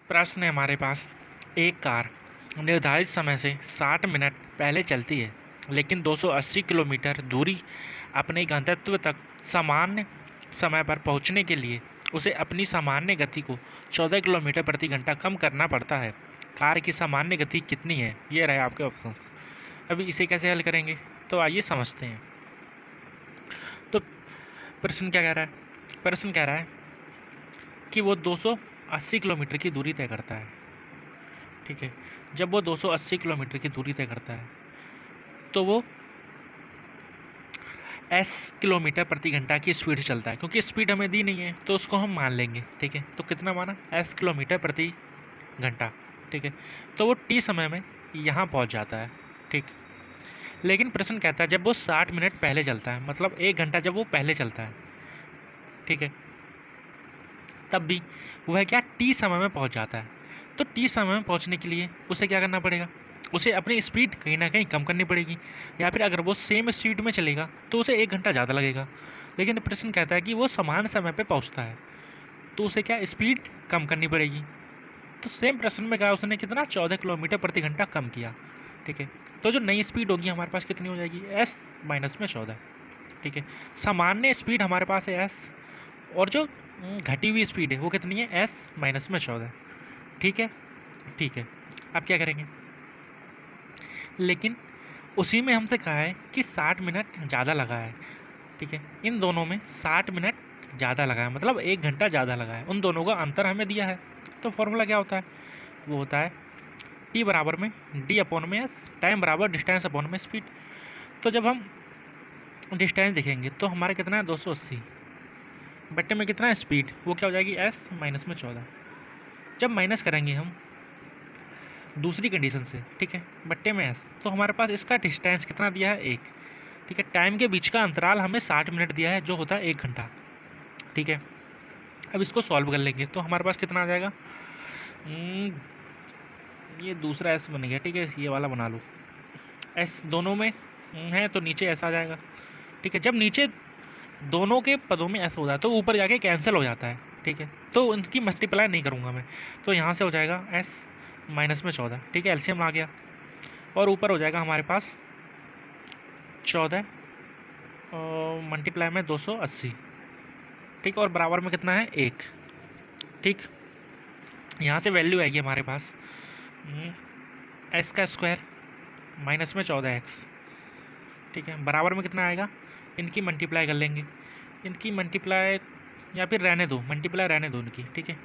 प्रश्न है हमारे पास। एक कार निर्धारित समय से 60 मिनट पहले चलती है, लेकिन 280 किलोमीटर दूरी अपने गंतव्य तक सामान्य समय पर पहुंचने के लिए उसे अपनी सामान्य गति को 14 किलोमीटर प्रति घंटा कम करना पड़ता है। कार की सामान्य गति कितनी है? ये रहे आपके ऑप्शंस। अभी इसे कैसे हल करेंगे, तो आइए समझते हैं। तो प्रश्न क्या कह रहा है? प्रश्न कह रहा है कि वो 280 किलोमीटर की दूरी तय करता है। ठीक है, जब वो 280 किलोमीटर की दूरी तय करता है तो वो s किलोमीटर प्रति घंटा की स्पीड चलता है। क्योंकि स्पीड हमें दी नहीं है तो उसको हम मान लेंगे। ठीक है, तो कितना माना? s किलोमीटर प्रति घंटा। ठीक है, तो वो t समय में यहाँ पहुँच जाता है। ठीक, लेकिन प्रश्न कहता है जब वो 60 मिनट पहले चलता है, मतलब 1 घंटा जब वो पहले चलता है, ठीक है, तब भी वह क्या t समय में पहुँच जाता है। तो t समय में पहुँचने के लिए उसे क्या करना पड़ेगा? उसे अपनी स्पीड कहीं ना कहीं कम करनी पड़ेगी, या फिर अगर वो सेम स्पीड में चलेगा तो उसे 1 घंटा ज़्यादा लगेगा। लेकिन प्रश्न कहता है कि वो समान समय पे पहुंचता है, तो उसे क्या स्पीड कम करनी पड़ेगी। तो सेम प्रश्न में कहा उसने कितना? 14 किलोमीटर प्रति घंटा कम किया। ठीक है, तो जो नई स्पीड होगी हमारे पास कितनी हो जाएगी? s माइनस में 14। ठीक है, सामान्य स्पीड हमारे पास है s, और जो घटी हुई स्पीड है वो कितनी है? s माइनस में 14। ठीक है, ठीक है, अब क्या करेंगे? लेकिन उसी में हमसे कहा है कि 60 मिनट ज़्यादा लगा है। ठीक है, इन दोनों में 60 मिनट ज़्यादा लगा है, मतलब 1 घंटा ज़्यादा लगा है। उन दोनों का अंतर हमें दिया है, तो फॉर्मूला क्या होता है? वो होता है t बराबर में d अपॉन में s, टाइम बराबर डिस्टेंस अपॉन में स्पीड। तो जब हम डिस्टेंस देखेंगे तो हमारा कितना है? 280 बट्टे में कितना है? स्पीड, वो क्या हो जाएगी? s माइनस में 14। जब माइनस करेंगे हम दूसरी कंडीशन से, ठीक है, बट्टे में s, तो हमारे पास इसका डिस्टेंस कितना दिया है? 1। ठीक है, टाइम के बीच का अंतराल हमें 60 मिनट दिया है, जो होता है 1 घंटा। ठीक है, अब इसको सॉल्व कर लेंगे तो हमारे पास कितना आ जाएगा? ये दूसरा s बन गया। ठीक है, ये वाला बना लो। s दोनों में है तो नीचे s आ जाएगा। ठीक है, जब नीचे दोनों के पदों में s हो जाए तो ऊपर जाके कैंसिल हो जाता है। ठीक है, तो उनकी मल्टीप्लाई नहीं करूँगा मैं, तो यहाँ से हो जाएगा s माइनस में 14। ठीक है, एलसीएम आ गया, और ऊपर हो जाएगा हमारे पास 14 मल्टीप्लाई में 280। ठीक, और बराबर में कितना है? 1। ठीक, यहाँ से वैल्यू आएगी हमारे पास s का स्क्वायर माइनस में 14x। ठीक है, बराबर में कितना आएगा? इनकी मल्टीप्लाई कर लेंगे, इनकी मल्टीप्लाई, या फिर रहने दो, मल्टीप्लाई रहने दो इनकी। ठीक है,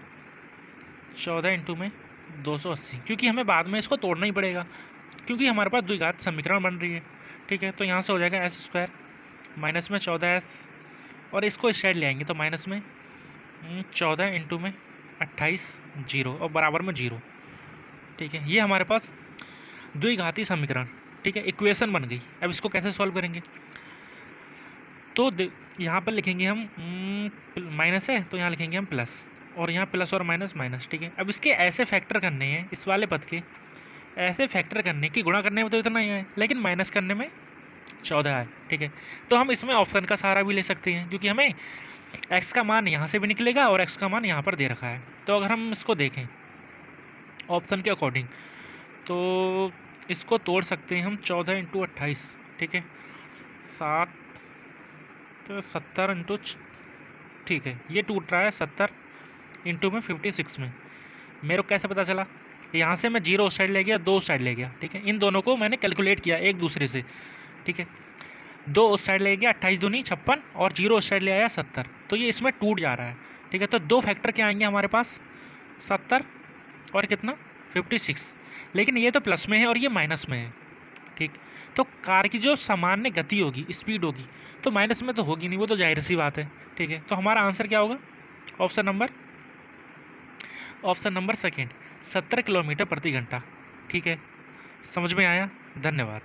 14 इंटू में 280, क्योंकि हमें बाद में इसको तोड़ना ही पड़ेगा, क्योंकि हमारे पास द्विघात समीकरण बन रही है। ठीक है, तो यहाँ से हो जाएगा s स्क्वायर माइनस में 14s, और इसको इस साइड ले आएंगे तो माइनस में 14 इंटू में 28 जीरो, और बराबर में 0। ठीक है, ये हमारे पास द्विघाती समीकरण, ठीक है, इक्वेशन बन गई। अब इसको कैसे सॉल्व करेंगे? तो यहाँ पर लिखेंगे हम माइनस है तो यहाँ लिखेंगे हम प्लस, और यहाँ प्लस और माइनस माइनस। ठीक है, अब इसके ऐसे फैक्टर करने हैं, इस वाले पद के ऐसे फैक्टर करने की, गुणा करने में तो इतना ही है, लेकिन माइनस करने में 14 है। ठीक है, तो हम इसमें ऑप्शन का सहारा भी ले सकते हैं, क्योंकि हमें x का मान यहाँ से भी निकलेगा और x का मान यहाँ पर दे रखा है। तो अगर हम इसको देखें ऑप्शन के अकॉर्डिंग, तो इसको तोड़ सकते हैं हम 14 इंटू 28। ठीक है, 60 तो 70 इंटू, ठीक है, ये टूट रहा है 70 इंटू में 56 में। मेरे को कैसे पता चला? यहाँ से मैं 0 उस साइड ले गया, 2 उस साइड ले गया। ठीक है, इन दोनों को मैंने कैलकुलेट किया एक दूसरे से। ठीक है, 2 उस साइड ले गया, 28 दूनी 56, और 0 उस साइड ले आया 70, तो ये इसमें टूट जा रहा है। ठीक है, तो 2 फैक्टर क्या आएंगे हमारे पास? 70 और कितना? 56। लेकिन ये तो प्लस में है और ये माइनस में है। ठीक, तो कार की जो सामान्य गति होगी, स्पीड होगी, तो माइनस में तो होगी नहीं, वो तो जाहिर सी बात है। ठीक है, तो हमारा आंसर क्या होगा? ऑप्शन नंबर सेकेंड, 70 किलोमीटर प्रति घंटा। ठीक है, समझ में आया? धन्यवाद।